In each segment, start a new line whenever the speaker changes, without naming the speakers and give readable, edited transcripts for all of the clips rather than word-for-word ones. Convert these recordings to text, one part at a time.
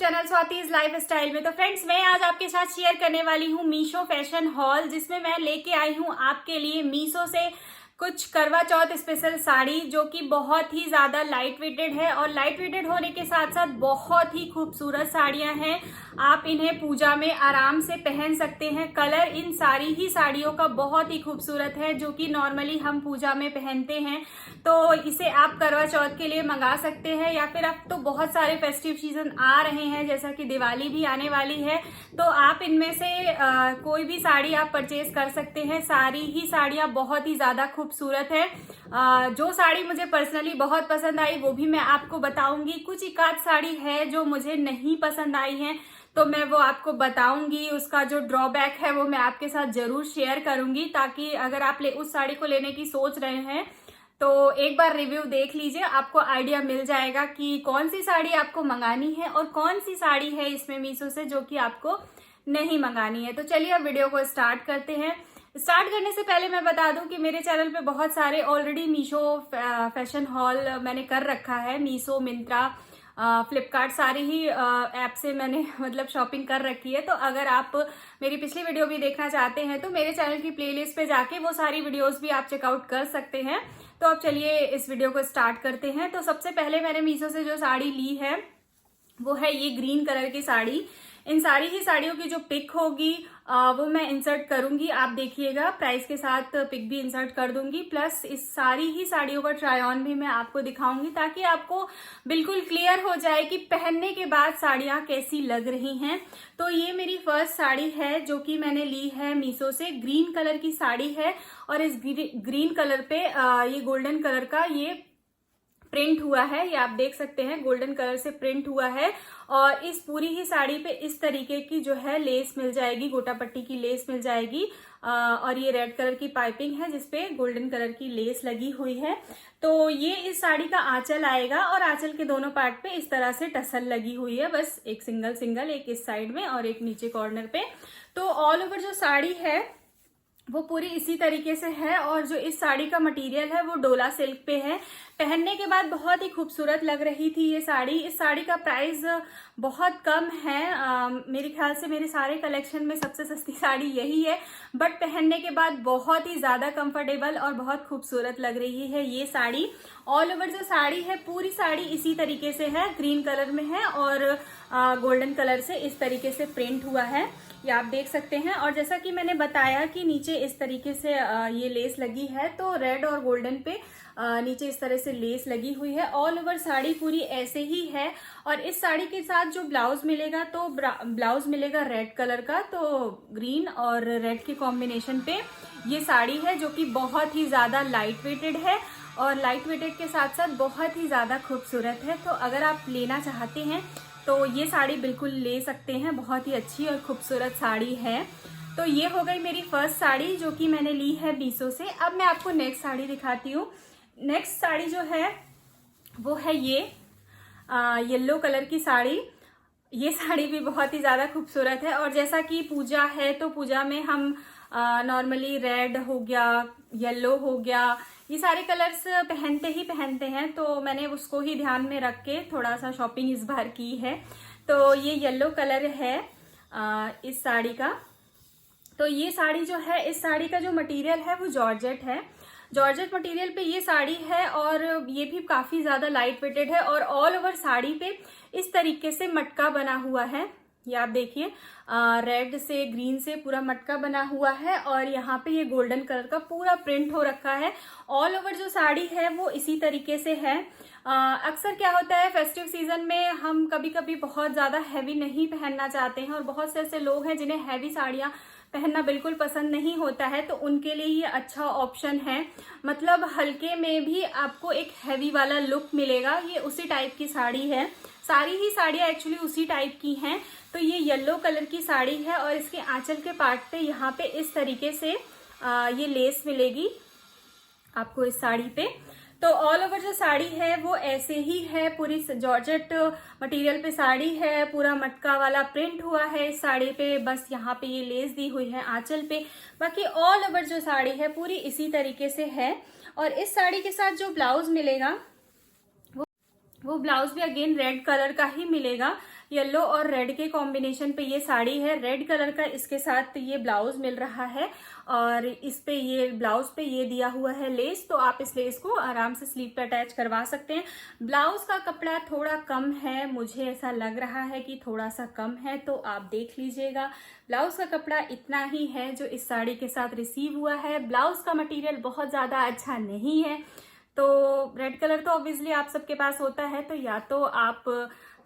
Channel Swati's life style में। तो friends, मैं आज आपके साथ शेयर करने वाली हूँ मीशो फैशन हॉल, जिसमें मैं लेके आई हूँ आपके लिए मीशो से कुछ करवा चौथ स्पेशल साड़ी, जो कि बहुत ही ज्यादा लाइट वेटेड है और लाइट वेटेड होने के साथ साथ बहुत ही खूबसूरत साड़ियां हैं। आप इन्हें पूजा में आराम से पहन सकते हैं। कलर इन सारी ही साड़ियों का बहुत ही खूबसूरत है, जो कि नॉर्मली हम पूजा में पहनते हैं। तो इसे आप करवा चौथ के लिए मंगा सकते हैं, या फिर अब तो बहुत सारे फेस्टिव सीजन आ रहे हैं, जैसा कि दिवाली भी आने वाली है, तो आप इनमें से कोई भी साड़ी आप परचेज कर सकते हैं। सारी ही साड़ियां बहुत ही ज्यादा खूबसूरत है। जो साड़ी मुझे पर्सनली बहुत पसंद आई वो भी मैं आपको बताऊंगी। कुछ एक आध साड़ी है जो मुझे नहीं पसंद आई है, तो मैं वो आपको बताऊंगी। उसका जो ड्रॉबैक है वो मैं आपके साथ जरूर शेयर करूंगी, ताकि अगर आप उस साड़ी को लेने की सोच रहे हैं तो एक बार रिव्यू देख लीजिए, आपको आइडिया मिल जाएगा कि कौन सी साड़ी आपको मंगानी है और कौन सी साड़ी है इसमें मीशो से जो कि आपको नहीं मंगानी है। तो चलिए अब वीडियो को स्टार्ट करते हैं। स्टार्ट करने से पहले मैं बता दूं कि मेरे चैनल पे बहुत सारे ऑलरेडी मीशो फैशन हॉल मैंने कर रखा है। मीशो, मिंत्रा, फ्लिपकार्ट, सारी ही ऐप से मैंने मतलब शॉपिंग कर रखी है। तो अगर आप मेरी पिछली वीडियो भी देखना चाहते हैं तो मेरे चैनल की प्लेलिस्ट पे जाके वो सारी वीडियोस भी आप चेकआउट कर सकते हैं। तो अब चलिए इस वीडियो को स्टार्ट करते हैं। तो सबसे पहले मैंने मीशो से जो साड़ी ली है वो है ये ग्रीन कलर की साड़ी। इन सारी ही साड़ियों की जो पिक होगी वो मैं इंसर्ट करूंगी, आप देखिएगा। प्राइस के साथ पिक भी इंसर्ट कर दूंगी, प्लस इस सारी ही साड़ियों का ट्राई ऑन भी मैं आपको दिखाऊंगी, ताकि आपको बिल्कुल क्लियर हो जाए कि पहनने के बाद साड़ियां कैसी लग रही हैं। तो ये मेरी फर्स्ट साड़ी है जो कि मैंने ली है मीशो से। ग्रीन कलर की साड़ी है और इस ग्रीन कलर पे ये गोल्डन कलर का ये प्रिंट हुआ है। ये आप देख सकते हैं, गोल्डन कलर से प्रिंट हुआ है। और इस पूरी ही साड़ी पे इस तरीके की जो है लेस मिल जाएगी, गोटा पट्टी की लेस मिल जाएगी। और ये रेड कलर की पाइपिंग है जिसपे गोल्डन कलर की लेस लगी हुई है। तो ये इस साड़ी का आंचल आएगा और आंचल के दोनों पार्ट पे इस तरह से टसल लगी हुई है, बस एक सिंगल, एक इस साइड में और एक नीचे कॉर्नर पे। तो ऑल ओवर जो साड़ी है वो पूरी इसी तरीके से है। और जो इस साड़ी का मटेरियल है वो डोला सिल्क पे है। पहनने के बाद बहुत ही खूबसूरत लग रही थी ये साड़ी। इस साड़ी का प्राइस बहुत कम है। मेरे ख्याल से मेरे सारे कलेक्शन में सबसे सस्ती साड़ी यही है, बट पहनने के बाद बहुत ही ज्यादा कंफर्टेबल और बहुत खूबसूरत लग रही है ये साड़ी। ऑल ओवर जो साड़ी है पूरी साड़ी इसी तरीके से है, ग्रीन कलर में है और गोल्डन कलर से इस तरीके से प्रिंट हुआ है, ये आप देख सकते हैं। और जैसा कि मैंने बताया कि नीचे इस तरीके से ये लेस लगी है, तो रेड और गोल्डन पे नीचे इस तरह से लेस लगी हुई है। ऑल ओवर साड़ी पूरी ऐसे ही है। और इस साड़ी के साथ जो ब्लाउज मिलेगा, तो ब्लाउज मिलेगा रेड कलर का। तो ग्रीन और रेड के कॉम्बिनेशन पे ये साड़ी है, जो कि बहुत ही ज्यादा लाइट वेटेड है और लाइट वेटेड के साथ साथ बहुत ही ज्यादा खूबसूरत है। तो अगर आप लेना चाहते हैं तो ये साड़ी बिल्कुल ले सकते हैं, बहुत ही अच्छी और खूबसूरत साड़ी है। तो ये हो गई मेरी फर्स्ट साड़ी जो कि मैंने ली है मीशो से। अब मैं आपको नेक्स्ट साड़ी दिखाती हूँ। नेक्स्ट साड़ी जो है वो है ये येलो कलर की साड़ी। ये साड़ी भी बहुत ही ज्यादा खूबसूरत है। और जैसा कि पूजा है तो पूजा में हम नॉर्मली रेड हो गया, येलो हो गया, ये सारे कलर्स पहनते हैं। तो मैंने उसको ही ध्यान में रख के थोड़ा सा शॉपिंग इस बार की है। तो ये येलो कलर है इस साड़ी का। तो ये साड़ी जो है, इस साड़ी का जो मटेरियल है वो जॉर्जेट है। जॉर्जेट मटेरियल पे ये साड़ी है और ये भी काफी ज्यादा लाइट वेटेड है। और ऑल ओवर साड़ी पे इस तरीके से मटका बना हुआ है, ये आप देखिए, रेड से ग्रीन से पूरा मटका बना हुआ है। और यहाँ पे ये गोल्डन कलर का पूरा प्रिंट हो रखा है। ऑल ओवर जो साड़ी है वो इसी तरीके से है। अक्सर क्या होता है, फेस्टिव सीजन में हम कभी कभी बहुत ज्यादा हैवी नहीं पहनना चाहते हैं, और बहुत से ऐसे लोग हैं जिन्हें हैवी साड़ियां पहनना बिल्कुल पसंद नहीं होता है, तो उनके लिए ये अच्छा ऑप्शन है। मतलब हल्के में भी आपको एक हैवी वाला लुक मिलेगा। ये उसी टाइप की साड़ी है, सारी ही साड़ियां एक्चुअली उसी टाइप की हैं। तो ये येलो कलर की साड़ी है और इसके आंचल के पार्ट पे यहाँ पे इस तरीके से ये लेस मिलेगी आपको इस साड़ी पे। तो ऑल ओवर जो साड़ी है वो ऐसे ही है, पूरी जॉर्जेट मटेरियल पे साड़ी है, पूरा मटका वाला प्रिंट हुआ है इस साड़ी पे, बस यहाँ पे ये लेस दी हुई है आंचल पे। बाकी ऑल ओवर जो साड़ी है पूरी इसी तरीके से है। और इस साड़ी के साथ जो ब्लाउज मिलेगा वो ब्लाउज भी अगेन रेड कलर का ही मिलेगा। येलो और रेड के कॉम्बिनेशन पे ये साड़ी है। रेड कलर का इसके साथ ये ब्लाउज मिल रहा है और इस पे ये ब्लाउज पे ये दिया हुआ है लेस, तो आप इस लेस को आराम से स्लीव पे अटैच करवा सकते हैं। ब्लाउज का कपड़ा थोड़ा कम है, मुझे ऐसा लग रहा है कि थोड़ा सा कम है, तो आप देख लीजिएगा। ब्लाउज का कपड़ा इतना ही है जो इस साड़ी के साथ रिसीव हुआ है। ब्लाउज का मटेरियल बहुत ज्यादा अच्छा नहीं है। तो रेड कलर तो ऑब्वियसली आप सबके पास होता है, तो या तो आप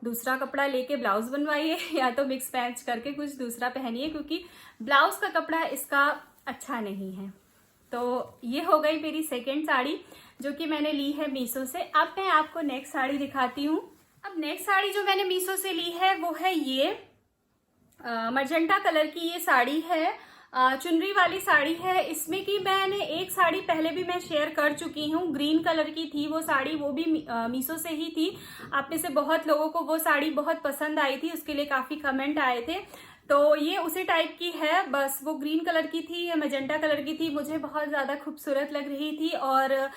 दूसरा कपड़ा लेके ब्लाउज बनवाइए या तो मिक्स मैच करके कुछ दूसरा पहनिए, क्योंकि ब्लाउज का कपड़ा इसका अच्छा नहीं है। तो ये हो गई मेरी सेकेंड साड़ी जो कि मैंने ली है मीशो से। अब मैं आपको नेक्स्ट साड़ी दिखाती हूँ। अब नेक्स्ट साड़ी जो मैंने मीशो से ली है वो है ये मजेंटा कलर की ये साड़ी है। चुनरी वाली साड़ी है। इसमें की मैंने एक साड़ी पहले भी मैं शेयर कर चुकी हूँ, ग्रीन कलर की थी वो साड़ी, वो भी मीशो से ही थी। आप में से बहुत लोगों को वो साड़ी बहुत पसंद आई थी, उसके लिए काफी कमेंट आए थे। तो ये उसी टाइप की है, बस वो ग्रीन कलर की थी या मजेंटा कलर की थी, मुझे बहुत ज्यादा खूबसूरत लग रही थी और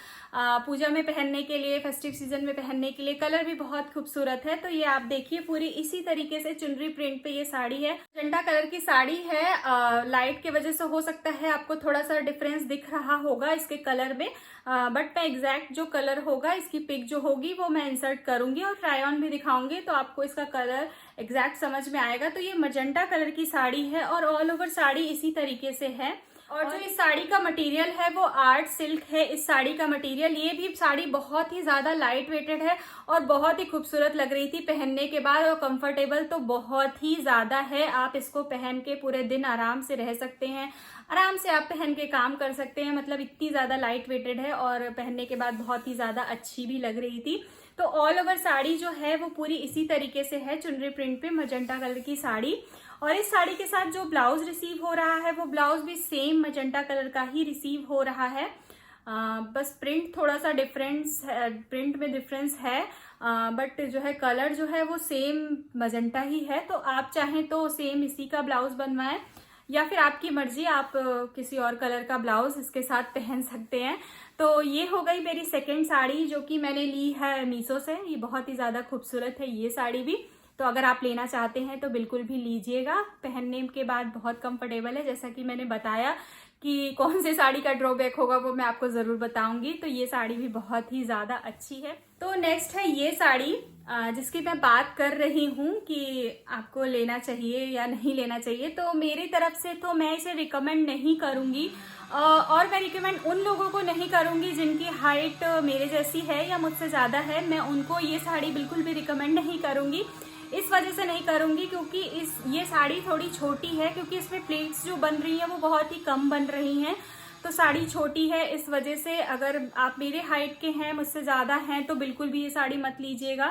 पूजा में पहनने के लिए, फेस्टिव सीजन में पहनने के लिए कलर भी बहुत खूबसूरत है। तो ये आप देखिए पूरी इसी तरीके से चुनरी प्रिंट पे ये साड़ी है। मजेंटा कलर की साड़ी है। लाइट के वजह से हो सकता है आपको थोड़ा सा डिफरेंस दिख रहा होगा इसके कलर में, बट मैं एग्जैक्ट जो कलर होगा इसकी पिक जो होगी वो मैं इंसर्ट करूंगी और ट्राई ऑन भी दिखाऊंगी, तो आपको इसका कलर एग्जैक्ट समझ में आएगा। तो ये मजेंटा कलर की साड़ी है और ऑल ओवर साड़ी इसी तरीके से है। और जो इस साड़ी का मटेरियल है वो आर्ट सिल्क है इस साड़ी का मटेरियल। ये भी साड़ी बहुत ही ज्यादा लाइट वेटेड है और बहुत ही खूबसूरत लग रही थी पहनने के बाद, और कंफर्टेबल तो बहुत ही ज्यादा है। आप इसको पहन के पूरे दिन आराम से रह सकते हैं, आराम से आप पहन के काम कर सकते हैं, मतलब इतनी ज्यादा लाइट वेटेड है और पहनने के बाद बहुत ही ज्यादा अच्छी भी लग रही थी। तो ऑल ओवर साड़ी जो है वो पूरी इसी तरीके से है, चुनरी प्रिंट पे मजेंटा कलर की साड़ी। और इस साड़ी के साथ जो ब्लाउज रिसीव हो रहा है वो ब्लाउज भी सेम मजेंटा कलर का ही रिसीव हो रहा है। बस प्रिंट थोड़ा सा डिफरेंस है, प्रिंट में डिफरेंस है, बट जो है कलर जो है वो सेम मजेंटा ही है। तो आप चाहें तो सेम इसी का ब्लाउज बनवाएं या फिर आपकी मर्जी, आप किसी और कलर का ब्लाउज इसके साथ पहन सकते हैं। तो ये हो गई मेरी सेकेंड साड़ी जो कि मैंने ली है मीशो से। ये बहुत ही ज्यादा खूबसूरत है ये साड़ी भी, तो अगर आप लेना चाहते हैं तो बिल्कुल भी लीजिएगा। पहनने के बाद बहुत कंफर्टेबल है। जैसा कि मैंने बताया कि कौन से साड़ी का ड्रॉबैक होगा वो मैं आपको जरूर बताऊंगी। तो ये साड़ी भी बहुत ही ज्यादा अच्छी है। तो नेक्स्ट है ये साड़ी जिसकी मैं बात कर रही हूँ कि आपको लेना चाहिए या नहीं लेना चाहिए। तो मेरी तरफ से तो मैं इसे रिकमेंड नहीं करूंगी, और मैं रिकमेंड उन लोगों को नहीं करूंगी जिनकी हाइट मेरे जैसी है या मुझसे ज्यादा है। मैं उनको ये साड़ी बिल्कुल भी रिकमेंड नहीं करूंगी। इस वजह से नहीं करूंगी क्योंकि ये साड़ी थोड़ी छोटी है, क्योंकि इसमें प्लेट्स जो बन रही हैं वो बहुत ही कम बन रही हैं। तो साड़ी छोटी है, इस वजह से अगर आप मेरे हाइट के हैं, मुझसे ज्यादा हैं, तो बिल्कुल भी ये साड़ी मत लीजिएगा,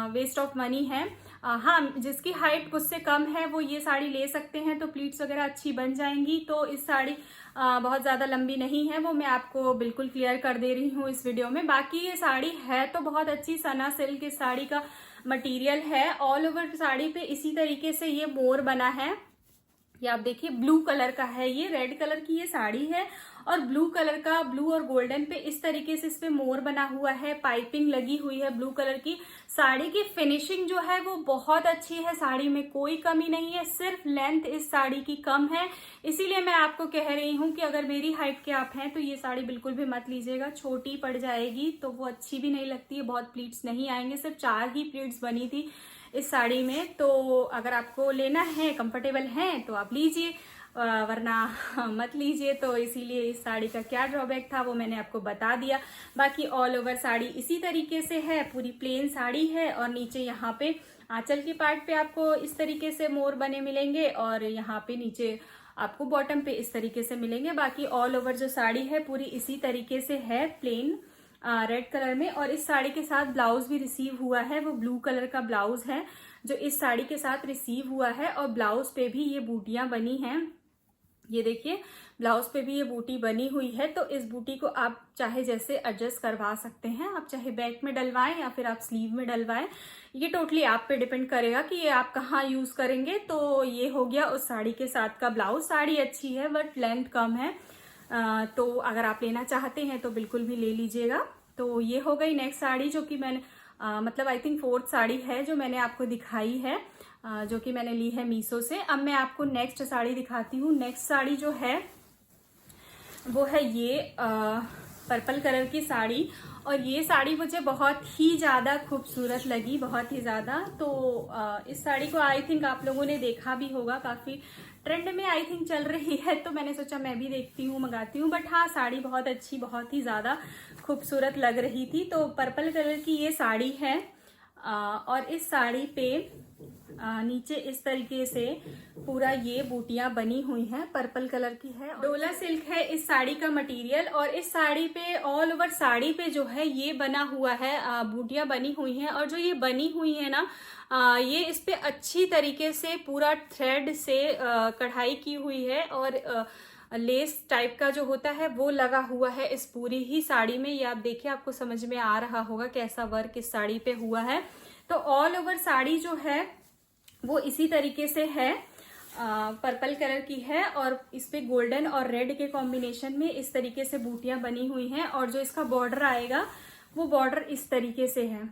वेस्ट ऑफ मनी है। हाँ, जिसकी हाइट मुझसे कम है वो ये साड़ी ले सकते हैं, तो प्लीट्स वगैरह अच्छी बन जाएंगी। तो इस साड़ी बहुत ज्यादा लंबी नहीं है, वो मैं आपको बिल्कुल क्लियर कर दे रही हूँ इस वीडियो में। बाकी ये साड़ी है तो बहुत अच्छी, सना सिल्क इस साड़ी का मटेरियल है। ऑल ओवर साड़ी पे इसी तरीके से ये मोर बना है। ये आप देखिए ब्लू कलर का है, ये रेड कलर की ये साड़ी है और ब्लू कलर का, ब्लू और गोल्डन पे इस तरीके से इस पे मोर बना हुआ है, पाइपिंग लगी हुई है ब्लू कलर की। साड़ी की फिनिशिंग जो है वो बहुत अच्छी है, साड़ी में कोई कमी नहीं है, सिर्फ लेंथ इस साड़ी की कम है। इसीलिए मैं आपको कह रही हूँ कि अगर मेरी हाइट के आप हैं तो ये साड़ी बिल्कुल भी मत लीजिएगा, छोटी पड़ जाएगी तो वो अच्छी भी नहीं लगती है, बहुत प्लीट्स नहीं आएंगे। सिर्फ 4 ही प्लीट्स बनी थी इस साड़ी में। तो अगर आपको लेना है, कंफर्टेबल है तो आप लीजिए, वरना मत लीजिए। तो इसीलिए इस साड़ी का क्या ड्रॉबैक था वो मैंने आपको बता दिया। बाकी ऑल ओवर साड़ी इसी तरीके से है, पूरी प्लेन साड़ी है और नीचे यहाँ पे आंचल की पार्ट पे आपको इस तरीके से मोर बने मिलेंगे और यहाँ पे नीचे आपको बॉटम पे इस तरीके से मिलेंगे। बाकी ऑल ओवर जो साड़ी है पूरी इसी तरीके से है, प्लेन रेड कलर में। और इस साड़ी के साथ ब्लाउज भी रिसीव हुआ है, वो ब्लू कलर का ब्लाउज है जो इस साड़ी के साथ रिसीव हुआ है। और ब्लाउज पे भी ये बूटियां बनी हैं, ये देखिए ब्लाउज पे भी ये बूटी बनी हुई है। तो इस बूटी को आप चाहे जैसे एडजस्ट करवा सकते हैं, आप चाहे बैक में डलवाएं या फिर आप स्लीव में डलवाएं, ये टोटली आप पे डिपेंड करेगा कि ये आप कहाँ यूज करेंगे। तो ये हो गया उस साड़ी के साथ का ब्लाउज। साड़ी अच्छी है बट लेंथ कम है, तो अगर आप लेना चाहते हैं तो बिल्कुल भी ले लीजिएगा। तो ये हो गई नेक्स्ट साड़ी जो कि मैंने मतलब आई थिंक 4th साड़ी है जो मैंने आपको दिखाई है, जो कि मैंने ली है मीशो से। अब मैं आपको नेक्स्ट साड़ी दिखाती हूँ। नेक्स्ट साड़ी जो है वो है ये पर्पल कलर की साड़ी, और ये साड़ी मुझे बहुत ही ज़्यादा खूबसूरत लगी, बहुत ही ज़्यादा। तो इस साड़ी को आई थिंक आप लोगों ने देखा भी होगा, काफ़ी ट्रेंड में आई थिंक चल रही है, तो मैंने सोचा मैं भी देखती हूँ, मंगाती हूँ। बट हाँ, साड़ी बहुत अच्छी, बहुत ही ज़्यादा खूबसूरत लग रही थी। तो पर्पल कलर की ये साड़ी है, और इस साड़ी पे नीचे इस तरीके से पूरा ये बूटियां बनी हुई हैं, पर्पल कलर की है। डोला सिल्क है इस साड़ी का मटेरियल, और इस साड़ी पे ऑल ओवर साड़ी पे जो है ये बना हुआ है, बूटियां बनी हुई हैं। और जो ये बनी हुई है ना, ये इस पे अच्छी तरीके से पूरा थ्रेड से कढ़ाई की हुई है, और लेस टाइप का जो होता है वो लगा हुआ है इस पूरी ही साड़ी में। ये आप देखिए, आपको समझ में आ रहा होगा कैसा वर्क इस साड़ी पे हुआ है। तो ऑल ओवर साड़ी जो है वो इसी तरीके से है, पर्पल कलर की है, और इस पे गोल्डन और रेड के कॉम्बिनेशन में इस तरीके से बूटियां बनी हुई हैं। और जो इसका बॉर्डर आएगा वो बॉर्डर इस तरीके से है,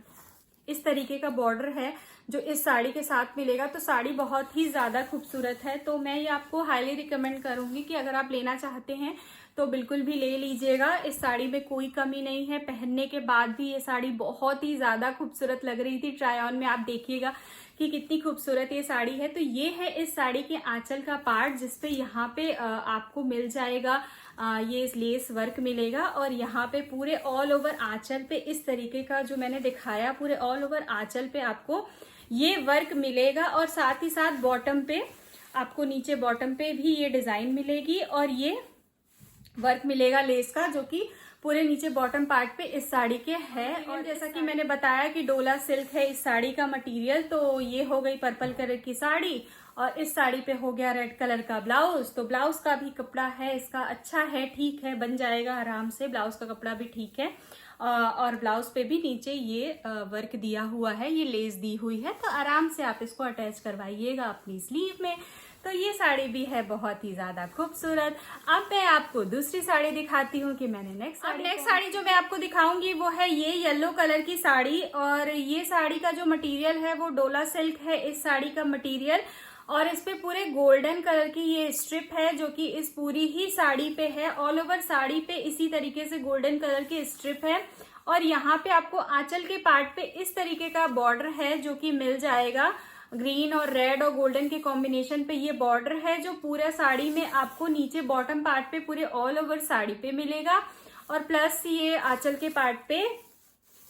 इस तरीके का बॉर्डर है जो इस साड़ी के साथ मिलेगा। तो साड़ी बहुत ही ज्यादा खूबसूरत है। तो मैं ये आपको हाईली रिकमेंड करूंगी कि अगर आप लेना चाहते हैं तो बिल्कुल भी ले लीजिएगा। इस साड़ी में कोई कमी नहीं है, पहनने के बाद भी ये साड़ी बहुत ही ज्यादा खूबसूरत लग रही थी। ट्राई ऑन में आप देखिएगा कि कितनी खूबसूरत ये साड़ी है। तो ये है इस साड़ी के आंचल का पार्ट, जिसपे यहाँ पे आपको मिल जाएगा ये लेस वर्क मिलेगा, और यहाँ पे पूरे ऑल ओवर आंचल पे इस तरीके का जो मैंने दिखाया, पूरे ऑल ओवर आंचल पे आपको ये वर्क मिलेगा। और साथ ही साथ बॉटम पे आपको, नीचे बॉटम पे भी ये डिजाइन मिलेगी, और ये वर्क मिलेगा लेस का, जो कि पूरे नीचे बॉटम पार्ट पे इस साड़ी के है। और जैसा कि मैंने बताया कि डोला सिल्क है इस साड़ी का मटेरियल। तो ये हो गई पर्पल कलर की साड़ी, और इस साड़ी पे हो गया रेड कलर का ब्लाउज। तो ब्लाउज का भी कपड़ा है इसका अच्छा है, ठीक है, बन जाएगा आराम से। ब्लाउज का कपड़ा भी ठीक है, और ब्लाउज पे भी नीचे ये वर्क दिया हुआ है, ये लेस दी हुई है। तो आराम से आप इसको अटैच करवाइएगा अपनी स्लीव में। तो ये साड़ी भी है बहुत ही ज्यादा खूबसूरत। अब मैं आपको दूसरी साड़ी दिखाती हूँ कि मैंने नेक्स्ट साड़ी जो मैं आपको दिखाऊंगी वो है ये येलो कलर की साड़ी, और ये साड़ी का जो मटेरियल है वो डोला सिल्क है इस साड़ी का मटेरियल, और इस पे पूरे गोल्डन कलर की ये स्ट्रिप है जो कि इस पूरी ही साड़ी पे है। ऑल ओवर साड़ी पे इसी तरीके से गोल्डन कलर की स्ट्रिप है, और यहाँ पे आपको आंचल के पार्ट पे इस तरीके का बॉर्डर है जो कि मिल जाएगा। ग्रीन और रेड और गोल्डन के कॉम्बिनेशन पे ये बॉर्डर है जो पूरा साड़ी में आपको नीचे बॉटम पार्ट पे पूरे ऑल ओवर साड़ी पे मिलेगा, और प्लस ये आंचल के पार्ट पे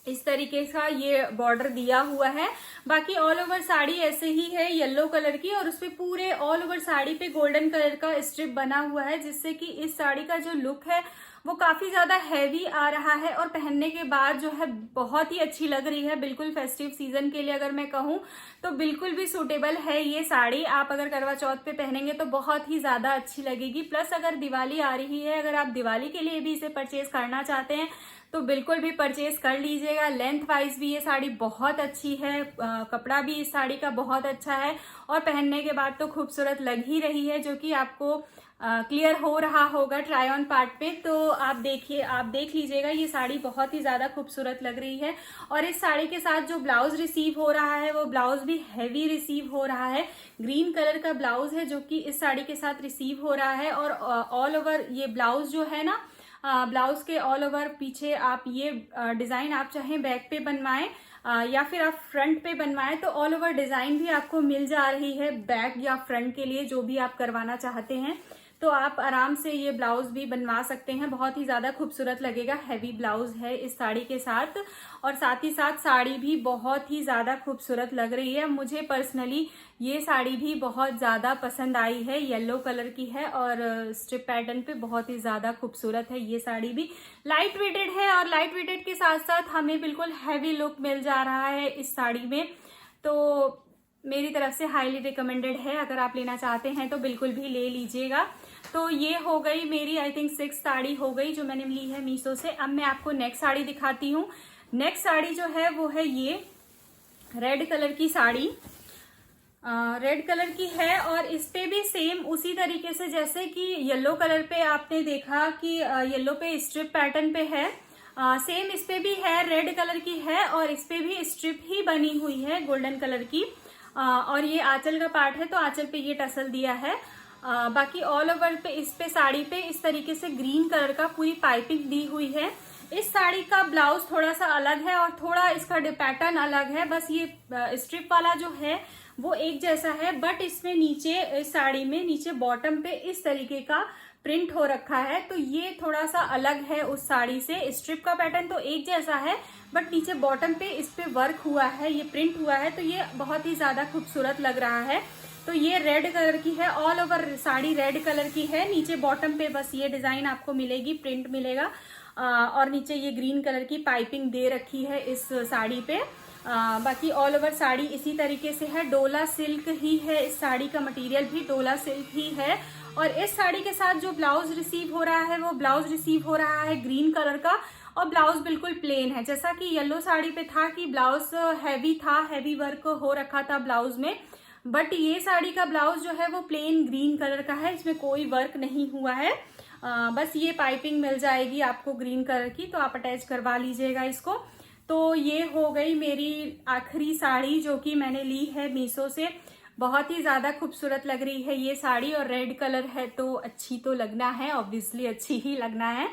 इस तरीके का ये बॉर्डर दिया हुआ है। बाकी ऑल ओवर साड़ी ऐसे ही है येलो कलर की, और उसपे पूरे ऑल ओवर साड़ी पे गोल्डन कलर का स्ट्रिप बना हुआ है, जिससे कि इस साड़ी का जो लुक है वो काफी ज्यादा हैवी आ रहा है, और पहनने के बाद जो है बहुत ही अच्छी लग रही है। बिल्कुल फेस्टिव सीजन के लिए अगर मैं कहूँ तो बिल्कुल भी सूटेबल है ये साड़ी। आप अगर करवा चौथ पे पहनेंगे तो बहुत ही ज्यादा अच्छी लगेगी। प्लस अगर दिवाली आ रही है, अगर आप दिवाली के लिए भी इसे परचेज करना चाहते हैं तो बिल्कुल भी परचेज कर लीजिएगा। लेंथ वाइज भी ये साड़ी बहुत अच्छी है, कपड़ा भी इस साड़ी का बहुत अच्छा है, और पहनने के बाद तो खूबसूरत लग ही रही है, जो कि आपको क्लियर हो रहा होगा ट्राई ऑन पार्ट पे। तो आप देखिए, आप देख लीजिएगा, ये साड़ी बहुत ही ज्यादा खूबसूरत लग रही है। और इस साड़ी के साथ जो ब्लाउज रिसीव हो रहा है वो ब्लाउज भी हैवी रिसीव हो रहा है। ग्रीन कलर का ब्लाउज है जो कि इस साड़ी के साथ रिसीव हो रहा है, और ऑल ओवर ये ब्लाउज जो है ना, ब्लाउज के ऑल ओवर पीछे आप ये डिजाइन आप चाहें बैक पे बनवाएं या फिर आप फ्रंट पे बनवाएं, तो ऑल ओवर डिजाइन भी आपको मिल जा रही है बैक या फ्रंट के लिए, जो भी आप करवाना चाहते हैं। तो आप आराम से ये ब्लाउज भी बनवा सकते हैं, बहुत ही ज्यादा खूबसूरत लगेगा। हैवी ब्लाउज है इस साड़ी के साथ, और साथ ही साथ साड़ी भी बहुत ही ज्यादा खूबसूरत लग रही है। मुझे पर्सनली ये साड़ी भी बहुत ज्यादा पसंद आई है, येलो कलर की है और स्ट्रिप पैटर्न पे बहुत ही ज्यादा खूबसूरत है। ये साड़ी भी लाइट वेटेड है, और लाइट वेटेड के साथ साथ हमें बिल्कुल हैवी लुक मिल जा रहा है इस साड़ी में। तो मेरी तरफ से हाईली रिकमेंडेड है, अगर आप लेना चाहते हैं तो बिल्कुल भी ले लीजिएगा। तो ये हो गई मेरी आई थिंक 6 साड़ी हो गई जो मैंने ली है मीशो से। अब मैं आपको नेक्स्ट साड़ी दिखाती हूँ। नेक्स्ट साड़ी जो है वो है ये रेड कलर की साड़ी, रेड कलर की है, और इस पे भी सेम उसी तरीके से जैसे कि येलो कलर पे आपने देखा कि येलो पे स्ट्रिप पैटर्न पे है, सेम इस पे भी है, रेड कलर की है और इस पे भी स्ट्रिप ही बनी हुई है गोल्डन कलर की। और ये आंचल का पार्ट है तो आंचल पे ये टसल दिया है। बाकी ऑल ओवर पे इस पे साड़ी पे इस तरीके से ग्रीन कलर का पूरी पाइपिंग दी हुई है। इस साड़ी का ब्लाउज थोड़ा सा अलग है और थोड़ा इसका पैटर्न अलग है, बस ये स्ट्रिप वाला जो है वो एक जैसा है, बट इसमें नीचे इस साड़ी में नीचे बॉटम पे इस तरीके का प्रिंट हो रखा है, तो ये थोड़ा सा अलग है उस साड़ी से। स्ट्रिप का पैटर्न तो एक जैसा है बट नीचे बॉटम पे इस पे वर्क हुआ है, ये प्रिंट हुआ है, तो ये बहुत ही ज्यादा खूबसूरत लग रहा है। तो ये रेड कलर की है, all over sari red colour की है, नीचे बॉटम पे बस ये डिजाइन आपको मिलेगी, प्रिंट मिलेगा। और नीचे ये ग्रीन कलर की पाइपिंग दे रखी है इस साड़ी पे। बाकी ऑल ओवर साड़ी इसी तरीके से है, डोला सिल्क ही है, इस साड़ी का मटेरियल भी डोला सिल्क ही है। और इस साड़ी के साथ जो ब्लाउज रिसीव हो रहा है वो ब्लाउज रिसीव हो रहा है ग्रीन कलर का, और ब्लाउज बिल्कुल प्लेन है। जैसा कि येलो साड़ी पे था कि ब्लाउज हैवी था, हैवी वर्क हो रखा था ब्लाउज में, बट ये साड़ी का ब्लाउज जो है वो प्लेन ग्रीन कलर का है, इसमें कोई वर्क नहीं हुआ है। बस ये पाइपिंग मिल जाएगी आपको ग्रीन कलर की, तो आप अटैच करवा लीजिएगा इसको। तो ये हो गई मेरी आखिरी साड़ी जो कि मैंने ली है मीशो से। बहुत ही ज्यादा खूबसूरत लग रही है ये साड़ी, और रेड कलर है तो अच्छी तो लगना है, ऑब्वियसली अच्छी ही लगना है।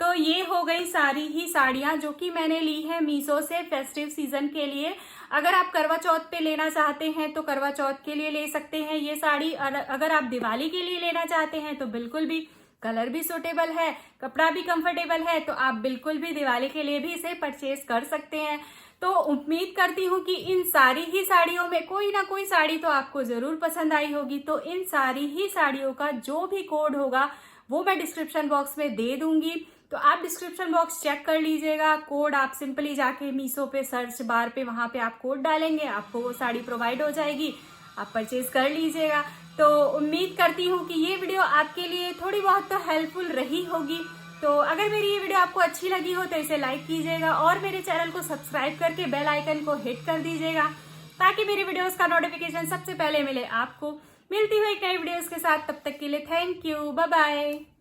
तो ये हो गई सारी ही साड़ियां जो कि मैंने ली है मीशो से फेस्टिव सीजन के लिए। अगर आप करवा चौथ पे लेना चाहते हैं तो करवा चौथ के लिए ले सकते हैं ये साड़ी, और अगर आप दिवाली के लिए लेना चाहते हैं तो बिल्कुल भी, कलर भी सूटेबल है, कपड़ा भी कंफर्टेबल है, तो आप बिल्कुल भी दिवाली के लिए भी इसे परचेज कर सकते हैं। तो उम्मीद करती हूँ कि इन सारी ही साड़ियों में कोई ना कोई साड़ी तो आपको जरूर पसंद आई होगी। तो इन सारी ही साड़ियों का जो भी कोड होगा वो मैं डिस्क्रिप्शन बॉक्स में दे दूंगी, तो आप डिस्क्रिप्शन बॉक्स चेक कर लीजिएगा। कोड आप सिंपली जाके मीशो पे सर्च बार पे वहां पे आप कोड डालेंगे, आपको वो साड़ी प्रोवाइड हो जाएगी, आप परचेज कर लीजिएगा। तो उम्मीद करती हूँ कि ये वीडियो आपके लिए थोड़ी बहुत तो हेल्पफुल रही होगी। तो अगर मेरी ये वीडियो आपको अच्छी लगी हो तो इसे लाइक कीजिएगा और मेरे चैनल को सब्सक्राइब करके बेल आइकन को हिट कर दीजिएगा, ताकि मेरी वीडियोस का नोटिफिकेशन सबसे पहले मिले आपको। मिलती हूँ एक नई वीडियोस के साथ, तब तक के लिए थैंक यू, बाय बाय।